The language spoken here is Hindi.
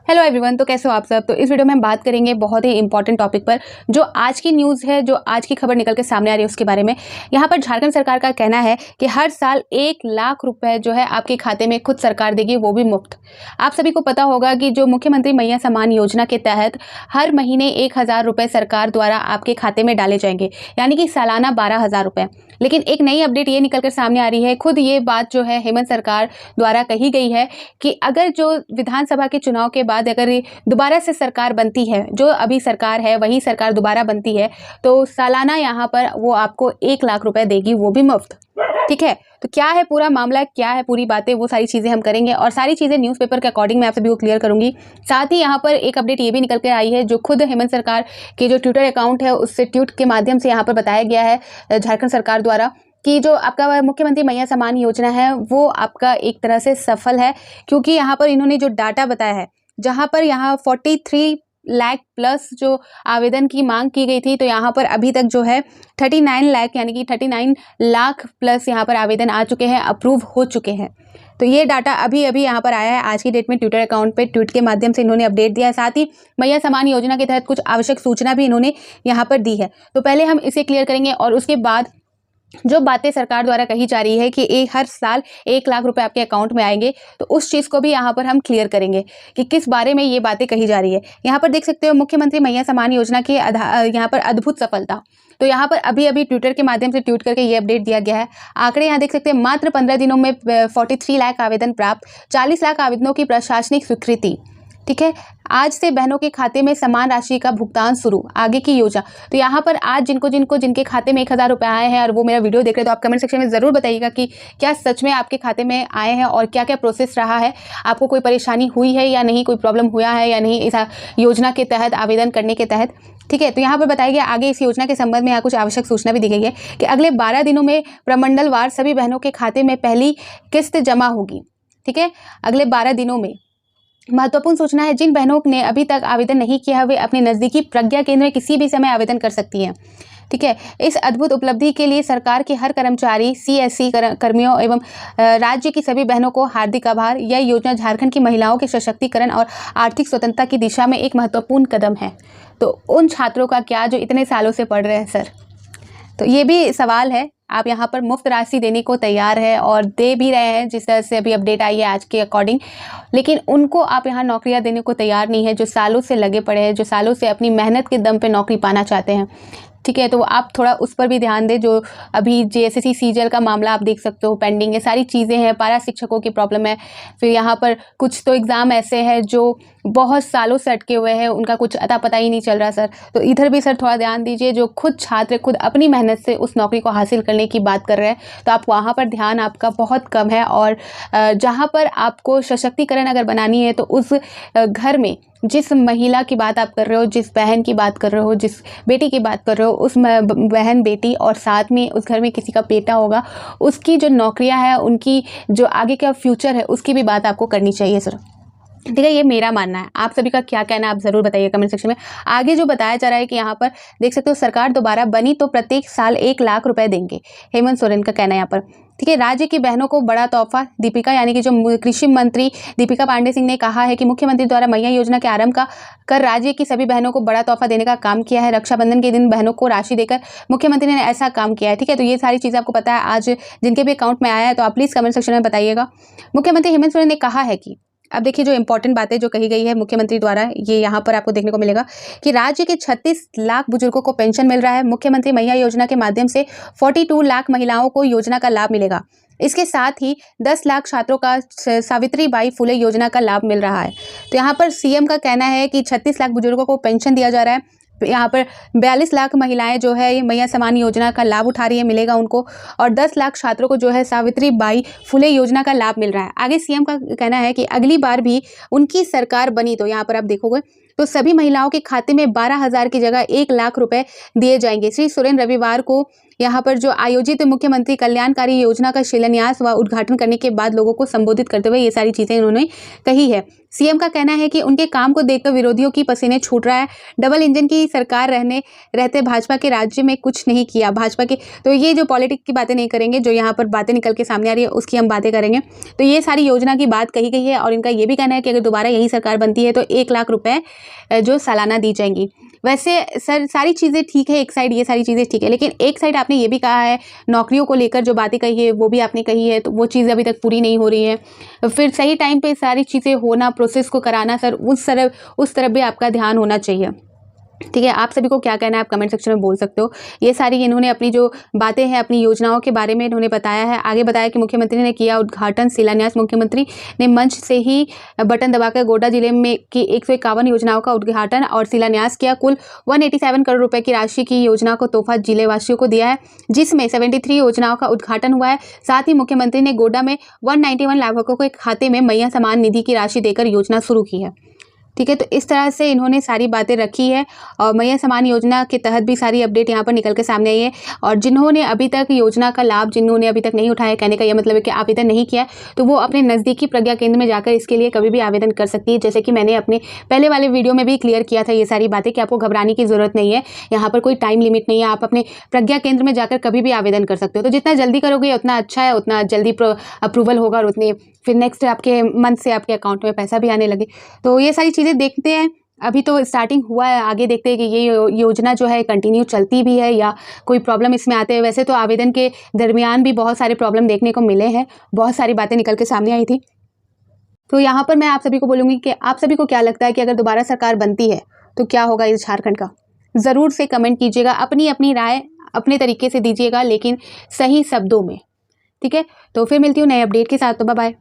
हेलो एवरीवन, तो कैसे हो आप सब। तो इस वीडियो में हम बात करेंगे बहुत ही इंपॉर्टेंट टॉपिक पर, जो आज की न्यूज़ है, जो आज की खबर निकल के सामने आ रही है उसके बारे में। यहाँ पर झारखंड सरकार का कहना है कि हर साल 1 लाख रुपए जो है आपके खाते में खुद सरकार देगी, वो भी मुफ्त। आप सभी को पता होगा कि जो मुख्यमंत्री मैया सम्मान योजना के तहत हर महीने 1,000 रुपये सरकार द्वारा आपके खाते में डाले जाएंगे, यानी कि सालाना 12,000 रुपये। लेकिन एक नई अपडेट ये निकल कर सामने आ रही है, खुद ये बात जो है हेमंत सरकार द्वारा कही गई है कि अगर जो विधानसभा के चुनाव के बाद अगर दोबारा से सरकार बनती है, जो अभी सरकार है वही सरकार दोबारा बनती है, तो सालाना यहाँ पर वो आपको 1 लाख रुपए देगी, वो भी मुफ्त। ठीक है, तो क्या है पूरा मामला, क्या है पूरी बातें, वो सारी चीज़ें हम करेंगे और सारी चीज़ें न्यूज़पेपर के अकॉर्डिंग मैं आप सभी को क्लियर करूंगी। साथ ही यहाँ पर एक अपडेट ये भी निकल कर आई है, जो खुद हेमंत सरकार के जो ट्विटर अकाउंट है उससे ट्वीट के माध्यम से यहाँ पर बताया गया है झारखंड सरकार द्वारा कि जो आपका मुख्यमंत्री मैया सम्मान योजना है वो आपका एक तरह से सफल है, क्योंकि यहाँ पर इन्होंने जो डाटा बताया है, जहाँ पर यहाँ 43 लाख प्लस जो आवेदन की मांग की गई थी, तो यहाँ पर अभी तक जो है 39 लाख यानी कि 39 लाख प्लस यहाँ पर आवेदन आ चुके हैं, अप्रूव हो चुके हैं। तो ये डाटा अभी अभी यहाँ पर आया है आज की डेट में, ट्विटर अकाउंट पे ट्वीट के माध्यम से इन्होंने अपडेट दिया है। साथ ही मैया सम्मान योजना के तहत कुछ आवश्यक सूचना भी इन्होंने यहाँ पर दी है। तो पहले हम इसे क्लियर करेंगे और उसके बाद जो बातें सरकार द्वारा कही जा रही है कि हर साल 1 लाख रुपए आपके अकाउंट में आएंगे, तो उस चीज़ को भी यहाँ पर हम क्लियर करेंगे कि किस बारे में ये बातें कही जा रही है। यहाँ पर देख सकते हो मुख्यमंत्री मैया सम्मान योजना की यहाँ पर अद्भुत सफलता। तो यहाँ पर अभी अभी ट्विटर के माध्यम से ट्वीट करके ये अपडेट दिया गया है। आंकड़े यहाँ देख सकते हैं, मात्र 15 दिनों में 43 लाख आवेदन प्राप्त, 40 लाख आवेदनों की प्रशासनिक स्वीकृति। ठीक है, आज से बहनों के खाते में समान राशि का भुगतान शुरू, आगे की योजना। तो यहाँ पर आज जिनके खाते में 1,000 रुपये आए हैं और वो मेरा वीडियो देख रहे हैं, तो आप कमेंट सेक्शन में ज़रूर बताइएगा कि क्या सच में आपके खाते में आए हैं और क्या क्या प्रोसेस रहा है, आपको कोई परेशानी हुई है या नहीं, कोई प्रॉब्लम हुआ है या नहीं इस योजना के तहत आवेदन करने के तहत। ठीक है, तो यहाँ पर बताया गया आगे इस योजना के संबंध में यहाँ कुछ आवश्यक सूचना भी दी गई है कि अगले 12 दिनों में प्रमंडलवार सभी बहनों के खाते में पहली किस्त जमा होगी। ठीक है, अगले 12 दिनों में। महत्वपूर्ण सूचना है, जिन बहनों ने अभी तक आवेदन नहीं किया है वे अपने नज़दीकी प्रज्ञा केंद्र में किसी भी समय आवेदन कर सकती हैं। ठीक है, इस अद्भुत उपलब्धि के लिए सरकार के हर कर्मचारी, CSC कर्मियों एवं राज्य की सभी बहनों को हार्दिक आभार। यह योजना झारखंड की महिलाओं के सशक्तिकरण और आर्थिक स्वतंत्रता की दिशा में एक महत्वपूर्ण कदम है। तो उन छात्रों का क्या जो इतने सालों से पढ़ रहे हैं सर, तो ये भी सवाल है। आप यहाँ पर मुफ्त राशि देने को तैयार है और दे भी रहे हैं, जिस तरह से अभी अपडेट आई है आज के अकॉर्डिंग, लेकिन उनको आप यहाँ नौकरियाँ देने को तैयार नहीं है, जो सालों से लगे पड़े हैं, जो सालों से अपनी मेहनत के दम पे नौकरी पाना चाहते हैं। ठीक है, तो आप थोड़ा उस पर भी ध्यान दें। जो अभी JSSC सीजल का मामला आप देख सकते हो, पेंडिंग है, सारी चीज़ें हैं, पारा शिक्षकों की प्रॉब्लम है, फिर यहाँ पर कुछ तो एग्ज़ाम ऐसे हैं जो बहुत सालों से अटके हुए हैं, उनका कुछ अता पता ही नहीं चल रहा सर। तो इधर भी सर थोड़ा ध्यान दीजिए। जो खुद छात्र खुद अपनी मेहनत से उस नौकरी को हासिल करने की बात कर रहे हैं, तो आप वहाँ पर ध्यान आपका बहुत कम है। और जहाँ पर आपको सशक्तिकरण अगर बनानी है, तो उस घर में जिस महिला की बात आप कर रहे हो, जिस बहन की बात कर रहे हो, जिस बेटी की बात कर रहे हो, उस बहन बेटी और साथ में उस घर में किसी का बेटा होगा, उसकी जो नौकरियां हैं, उनकी जो आगे का फ्यूचर है, उसकी भी बात आपको करनी चाहिए सर। ठीक है, ये मेरा मानना है। आप सभी का क्या कहना है आप ज़रूर बताइए कमेंट सेक्शन में। आगे जो बताया जा रहा है कि यहाँ पर देख सकते हो, सरकार दोबारा बनी तो प्रत्येक साल 1 लाख रुपए देंगे, हेमंत सोरेन का कहना है यहाँ पर। ठीक है, राज्य की बहनों को बड़ा तोहफा। दीपिका यानी कि जो कृषि मंत्री दीपिका पांडे सिंह ने कहा है कि मुख्यमंत्री द्वारा मैया योजना के आरंभ कर राज्य की सभी बहनों को बड़ा तोहफा देने का काम किया है। रक्षाबंधन के दिन बहनों को राशि देकर मुख्यमंत्री ने ऐसा काम किया है। ठीक है, तो ये सारी चीज़ें आपको पता है आज जिनके भी अकाउंट में आया है, तो आप प्लीज़ कमेंट सेक्शन में बताइएगा। मुख्यमंत्री हेमंत सोरेन ने कहा है कि अब देखिए जो इंपॉर्टेंट बातें जो कही गई है मुख्यमंत्री द्वारा, ये यहाँ पर आपको देखने को मिलेगा कि राज्य के 36 लाख बुजुर्गों को पेंशन मिल रहा है। मुख्यमंत्री मैया योजना के माध्यम से 42 लाख महिलाओं को योजना का लाभ मिलेगा। इसके साथ ही 10 लाख छात्रों का सावित्रीबाई फुले योजना का लाभ मिल रहा है। तो यहाँ पर CM का कहना है कि 36 लाख बुजुर्गों को पेंशन दिया जा रहा है। यहाँ पर 42 लाख महिलाएं जो है ये मैया सम्मान योजना का लाभ उठा रही है, मिलेगा उनको, और 10 लाख छात्रों को जो है सावित्रीबाई फुले योजना का लाभ मिल रहा है। आगे CM का कहना है कि अगली बार भी उनकी सरकार बनी तो यहाँ पर आप देखोगे तो सभी महिलाओं के खाते में 12,000 की जगह 1 लाख रुपए दिए जाएंगे। श्री सोरेन रविवार को यहाँ पर जो आयोजित मुख्यमंत्री कल्याणकारी योजना का शिलान्यास व उद्घाटन करने के बाद लोगों को संबोधित करते हुए ये सारी चीज़ें उन्होंने कही है। सीएम का कहना है कि उनके काम को देखकर विरोधियों की पसीने छूट रहा है। डबल इंजन की सरकार रहते भाजपा के राज्य में कुछ नहीं किया। भाजपा के तो ये जो पॉलिटिक्स की बातें नहीं करेंगे, जो यहाँ पर बातें निकल के सामने आ रही है उसकी हम बातें करेंगे। तो ये सारी योजना की बात कही गई है और इनका ये भी कहना है कि अगर दोबारा यही सरकार बनती है तो 1 लाख रुपए जो सालाना दी जाएंगी। वैसे सर सारी चीज़ें ठीक है, एक साइड ये सारी चीज़ें ठीक है, लेकिन एक साइड आपने ये भी कहा है नौकरियों को लेकर जो बातें कही है वो भी आपने कही है, तो वो चीज़ अभी तक पूरी नहीं हो रही है। फिर सही टाइम पे सारी चीज़ें होना, प्रोसेस को कराना, सर उस तरफ भी आपका ध्यान होना चाहिए। ठीक है, आप सभी को क्या कहना है आप कमेंट सेक्शन में बोल सकते हो। ये सारी इन्होंने अपनी जो बातें हैं अपनी योजनाओं के बारे में इन्होंने बताया है। आगे बताया कि मुख्यमंत्री ने किया उद्घाटन शिलान्यास। मुख्यमंत्री ने मंच से ही बटन दबाकर गोड्डा जिले में की 151 योजनाओं का उद्घाटन और शिलान्यास किया। कुल 187 करोड़ रुपए की राशि की योजना को तोहफा जिलेवासियों को दिया है, जिसमें 73 योजनाओं का उद्घाटन हुआ है। साथ ही मुख्यमंत्री ने गोड्डा में 191 लाभुकों के खाते में मैया सम्मान निधि की राशि देकर योजना शुरू की है। ठीक है, तो इस तरह से इन्होंने सारी बातें रखी है और मैया सम्मान योजना के तहत भी सारी अपडेट यहाँ पर निकल के सामने आई है। और जिन्होंने अभी तक योजना का लाभ जिन्होंने अभी तक नहीं उठाया, कहने का यह मतलब है कि आवेदन नहीं किया, तो वो अपने नज़दीकी प्रज्ञा केंद्र में जाकर इसके लिए कभी भी आवेदन कर सकती है। जैसे कि मैंने अपने पहले वाले वीडियो में भी क्लियर किया था ये सारी बातें कि आपको घबराने की ज़रूरत नहीं है, यहाँ पर कोई टाइम लिमिट नहीं है, आप अपने प्रज्ञा केंद्र में जाकर कभी भी आवेदन कर सकते हो। तो जितना जल्दी करोगे उतना अच्छा है, उतना जल्दी अप्रूवल होगा और उतने फिर नेक्स्ट आपके मंथ से आपके अकाउंट में पैसा भी आने लगे। तो ये सारी चीज़ें देखते हैं, अभी तो स्टार्टिंग हुआ है, आगे देखते हैं कि ये योजना जो है कंटिन्यू चलती भी है या कोई प्रॉब्लम इसमें आते हैं। वैसे तो आवेदन के दरमियान भी बहुत सारे प्रॉब्लम देखने को मिले हैं, बहुत सारी बातें निकल के सामने आई थी। तो यहाँ पर मैं आप सभी को बोलूँगी कि आप सभी को क्या लगता है कि अगर दोबारा सरकार बनती है तो क्या होगा इस झारखंड का, ज़रूर से कमेंट कीजिएगा, अपनी अपनी राय अपने तरीके से दीजिएगा, लेकिन सही शब्दों में। ठीक है, तो फिर मिलती हूँ नए अपडेट के साथ, तो बाय बाय।